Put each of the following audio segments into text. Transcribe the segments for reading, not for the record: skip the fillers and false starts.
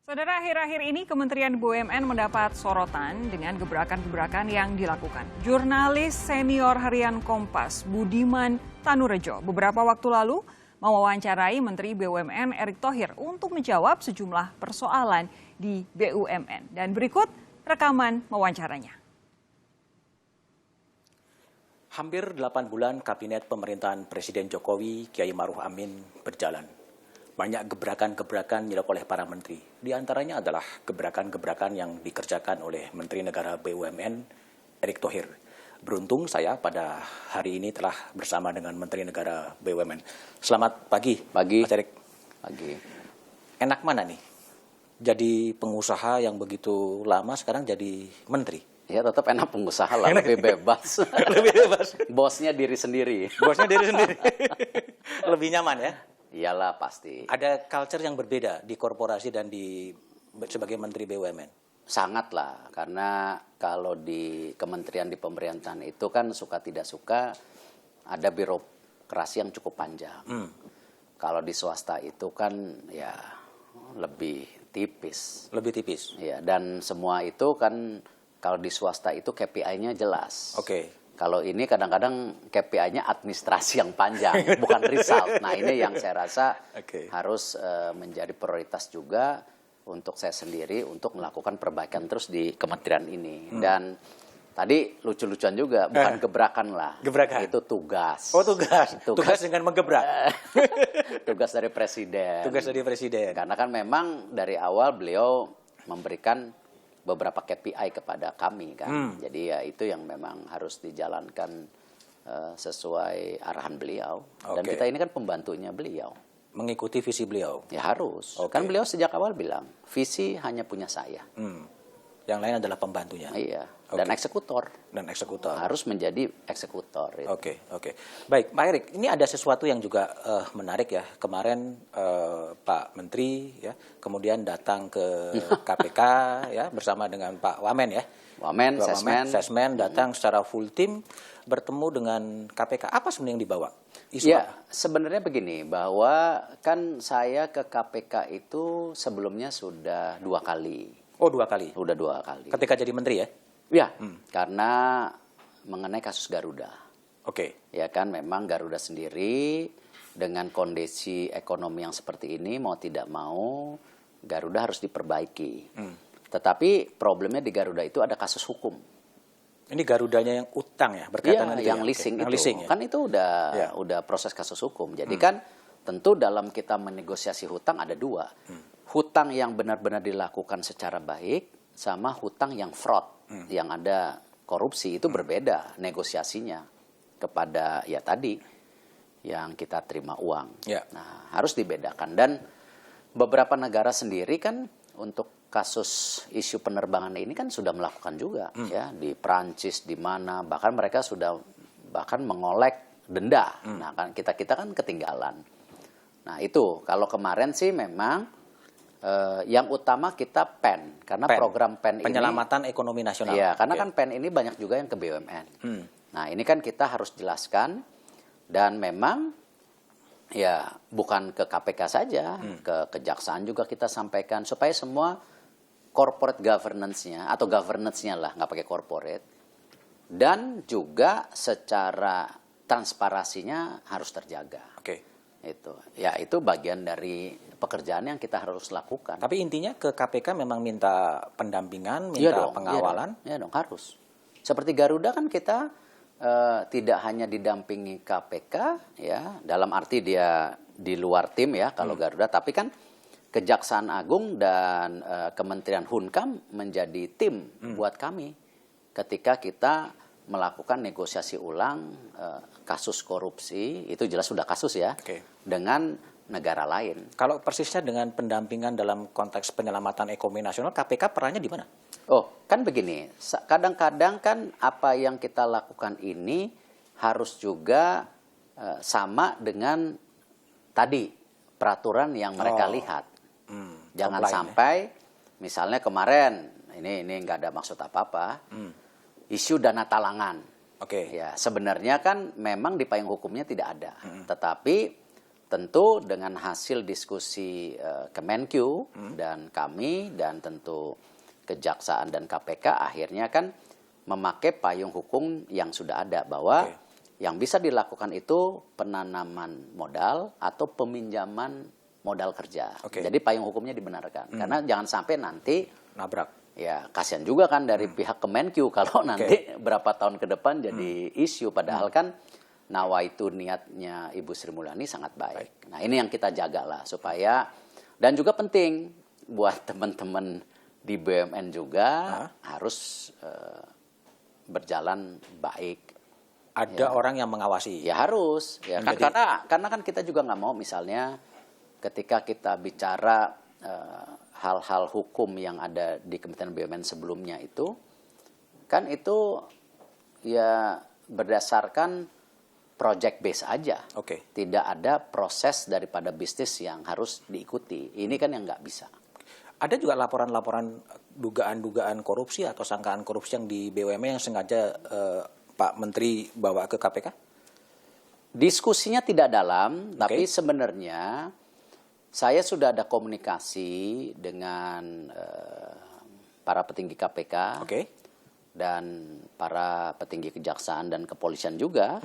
Saudara, akhir-akhir ini Kementerian BUMN mendapat sorotan dengan gebrakan-gebrakan yang dilakukan. Jurnalis senior harian Kompas, Budiman Tanurejo, beberapa waktu lalu mewawancarai Menteri BUMN Erick Thohir untuk menjawab sejumlah persoalan di BUMN. Dan berikut rekaman wawancaranya. Hampir 8 bulan Kabinet Pemerintahan Presiden Jokowi, Kiai Ma'ruf Amin berjalan. Banyak gebrakan-gebrakan dilakukan oleh para menteri. Di antaranya adalah gebrakan-gebrakan yang dikerjakan oleh Menteri Negara BUMN Erick Thohir. Beruntung saya pada hari ini telah bersama dengan Menteri Negara BUMN. Selamat pagi, Mas Erick. Pagi. Enak mana nih? Jadi pengusaha yang begitu lama sekarang jadi menteri. Ya tetap enak pengusaha lah, lebih bebas. Lebih bebas. Bosnya diri sendiri. Bosnya diri sendiri. Lebih nyaman ya? Iyalah pasti. Ada culture yang berbeda di korporasi dan sebagai Menteri BUMN? Sangat lah, karena kalau di kementerian di pemerintahan itu kan suka tidak suka ada birokrasi yang cukup panjang. Kalau di swasta itu kan ya lebih tipis. Lebih tipis? Ya, dan semua itu kan kalau di swasta itu KPI-nya jelas. Oke. Kalau ini kadang-kadang KPI-nya administrasi yang panjang, bukan result. Nah ini yang saya rasa harus menjadi prioritas juga untuk saya sendiri untuk melakukan perbaikan terus di kementerian ini. Dan tadi lucu-lucuan juga, bukan gebrakan lah. Gebrakan? Itu tugas. Oh tugas. Tugas dengan menggebrak? Tugas dari Presiden. Tugas dari Presiden. Karena kan memang dari awal beliau memberikan beberapa KPI kepada kami kan. Jadi ya itu yang memang harus dijalankan sesuai arahan beliau. Dan kita ini kan pembantunya beliau. Mengikuti visi beliau? Ya harus. Kan beliau sejak awal bilang, visi hanya punya saya. Yang lain adalah pembantunya? Iya. Dan eksekutor. Dan eksekutor. Harus menjadi eksekutor. Oke. Baik, Pak Erick, ini ada sesuatu yang juga menarik ya. Kemarin Pak Menteri ya, kemudian datang ke KPK ya bersama dengan Pak Wamen ya. Wamen, Sesmen datang secara full tim bertemu dengan KPK. Apa sebenarnya yang dibawa? Ya, sebenarnya begini, bahwa kan saya ke KPK itu sebelumnya sudah 2 kali. Oh 2 kali? Sudah 2 kali. Ketika jadi menteri ya? Ya, karena mengenai kasus Garuda. Oke. Ya kan, memang Garuda sendiri dengan kondisi ekonomi yang seperti ini, mau tidak mau, Garuda harus diperbaiki. Tetapi problemnya di Garuda itu ada kasus hukum. Ini Garudanya yang utang ya? Berkaitan Iya, yang leasing itu. Leasing, ya? Kan itu udah proses kasus hukum. Jadi kan tentu dalam kita menegosiasi hutang ada 2. Hutang yang benar-benar dilakukan secara baik sama hutang yang fraud, yang ada korupsi, itu berbeda negosiasinya kepada ya tadi yang kita terima uang. Nah, harus dibedakan. Dan beberapa negara sendiri kan untuk kasus isu penerbangan ini kan sudah melakukan juga ya, di Prancis, di mana bahkan mereka sudah bahkan mengolek denda. Nah, kan kita kan ketinggalan. Nah, itu kalau kemarin sih memang yang utama kita PEN, karena program PEN ini penyelamatan ekonomi nasional. Iya, karena kan PEN ini banyak juga yang ke BUMN. Nah, ini kan kita harus jelaskan, dan memang ya bukan ke KPK saja, ke kejaksaan juga kita sampaikan supaya semua corporate governance-nya atau governance-nya lah, nggak pakai corporate, dan juga secara transparansinya harus terjaga. Itu bagian dari pekerjaan yang kita harus lakukan. Tapi intinya ke KPK memang minta pendampingan, minta pengawalan. Iya dong, harus. Seperti Garuda kan kita tidak hanya didampingi KPK ya, dalam arti dia di luar tim ya kalau Garuda, tapi kan Kejaksaan Agung dan Kementerian Hunkam menjadi tim buat kami ketika kita melakukan negosiasi ulang kasus korupsi, itu jelas sudah kasus ya, dengan negara lain. Kalau persisnya dengan pendampingan dalam konteks penyelamatan ekonomi nasional, KPK perannya di mana? Oh, kan begini, kadang-kadang kan apa yang kita lakukan ini harus juga sama dengan tadi peraturan yang mereka lihat. Jangan sampai misalnya kemarin ini nggak ada maksud apa-apa, isu dana talangan. Ya, sebenarnya kan memang di payung hukumnya tidak ada, tetapi tentu dengan hasil diskusi Kemenkyu dan kami dan tentu Kejaksaan dan KPK akhirnya kan memakai payung hukum yang sudah ada bahwa yang bisa dilakukan itu penanaman modal atau peminjaman modal kerja. Jadi payung hukumnya dibenarkan. Karena jangan sampai nanti nabrak. Ya kasihan juga kan dari pihak Kemenkyu kalau nanti berapa tahun ke depan jadi isu. Padahal kan nawaitu niatnya Ibu Sri Mulyani sangat baik. Nah ini yang kita jaga lah supaya, dan juga penting buat teman-teman di BUMN juga harus berjalan baik. Ada orang yang mengawasi. Ya harus, ya kan, karena kan kita juga nggak mau misalnya ketika kita bicara hal-hal hukum yang ada di Kementerian BUMN sebelumnya itu, kan itu ya berdasarkan project base aja. Tidak ada proses daripada bisnis yang harus diikuti. Ini kan yang nggak bisa. Ada juga laporan-laporan dugaan-dugaan korupsi atau sangkaan korupsi yang di BUMN yang sengaja Pak Menteri bawa ke KPK? Diskusinya tidak dalam, tapi sebenarnya saya sudah ada komunikasi dengan para petinggi KPK dan para petinggi kejaksaan dan kepolisian juga,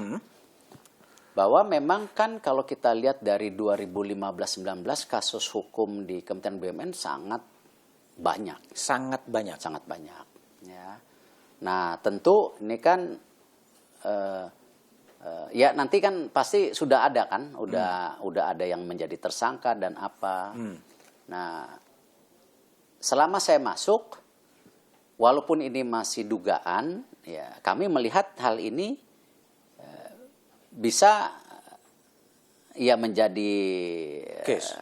bahwa memang kan kalau kita lihat dari 2015-19 kasus hukum di Kementerian BUMN sangat banyak. Sangat banyak. Sangat banyak. Ya. Nah tentu ini kan ya nanti kan pasti sudah ada kan, udah ada yang menjadi tersangka dan apa. Nah selama saya masuk, walaupun ini masih dugaan, ya kami melihat hal ini bisa ya menjadi case.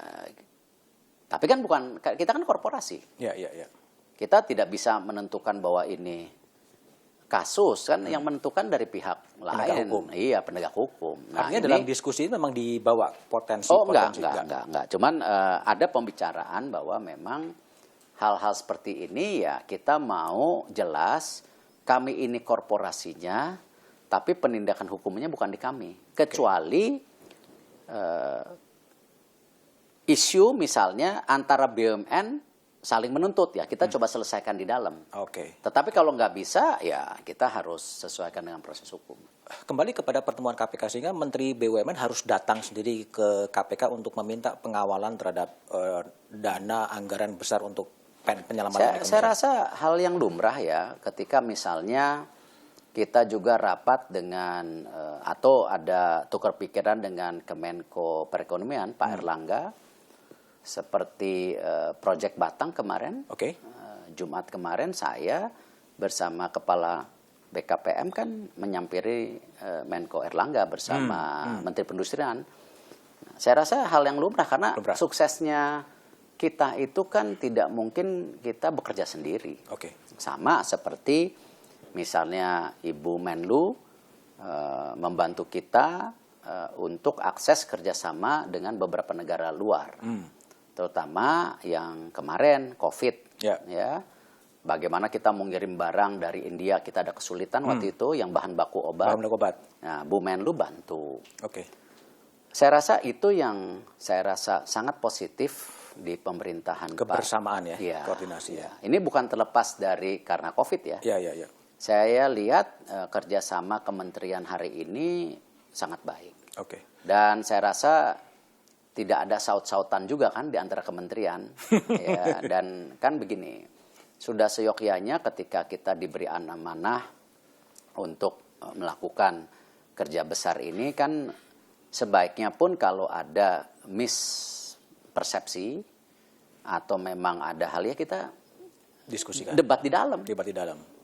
Tapi kan bukan, kita kan korporasi. Kita tidak bisa menentukan bahwa ini kasus, kan yang menentukan dari pihak lain. Hukum. Iya, penegak hukum. Nah, artinya dalam diskusi memang dibawa potensi. Enggak. Cuman ada pembicaraan bahwa memang hal-hal seperti ini ya kita mau jelas kami ini korporasinya, tapi penindakan hukumnya bukan di kami. Kecuali isu misalnya antara BUMN saling menuntut ya, kita coba selesaikan di dalam. Tetapi kalau nggak bisa ya kita harus sesuaikan dengan proses hukum. Kembali kepada pertemuan KPK, sehingga Menteri BUMN harus datang sendiri ke KPK untuk meminta pengawalan terhadap dana anggaran besar untuk penyelamatan. Saya rasa hal yang lumrah ya, ketika misalnya kita juga rapat dengan atau ada tukar pikiran dengan Kemenko Perekonomian Pak Erlangga, seperti Project Batang kemarin, Jumat kemarin saya bersama Kepala BKPM kan menyampiri Menko Erlangga bersama Menteri Perindustrian. Saya rasa hal yang lumrah karena suksesnya kita itu kan tidak mungkin kita bekerja sendiri. Sama seperti misalnya Ibu Menlu membantu kita untuk akses kerjasama dengan beberapa negara luar. Terutama yang kemarin COVID, ya, bagaimana kita mengirim barang dari India, kita ada kesulitan waktu itu yang bahan baku obat. Nah, Bu Menlu bantu. Saya rasa itu yang saya rasa sangat positif di pemerintahan kebersamaan ya, koordinasi ya. Ini bukan terlepas dari karena COVID ya. Saya lihat kerjasama kementerian hari ini sangat baik. Dan saya rasa tidak ada saut-sautan juga kan di antara kementerian. Ya, dan kan begini, sudah seyogyanya ketika kita diberi amanah untuk melakukan kerja besar ini kan sebaiknya pun kalau ada mispersepsi atau memang ada hal ya kita diskusikan, debat di dalam.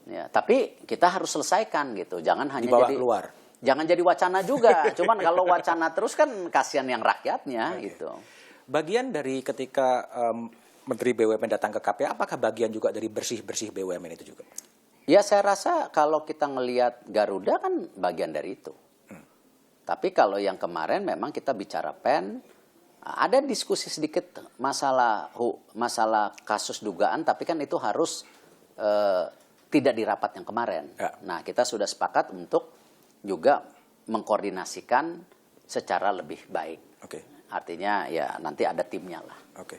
Ya, tapi kita harus selesaikan gitu, jangan hanya dibawa jadi keluar. Jangan jadi wacana juga. Cuman kalau wacana terus kan kasihan yang rakyatnya gitu. Bagian dari ketika Menteri BUMN datang ke KPK, apakah bagian juga dari bersih-bersih BUMN itu juga? Ya saya rasa kalau kita ngelihat Garuda kan bagian dari itu. Tapi kalau yang kemarin memang kita bicara PEN, ada diskusi sedikit masalah kasus dugaan, tapi kan itu harus tidak di rapat yang kemarin. Nah kita sudah sepakat untuk juga mengkoordinasikan secara lebih baik. artinya ya nanti ada timnya lah. Oke.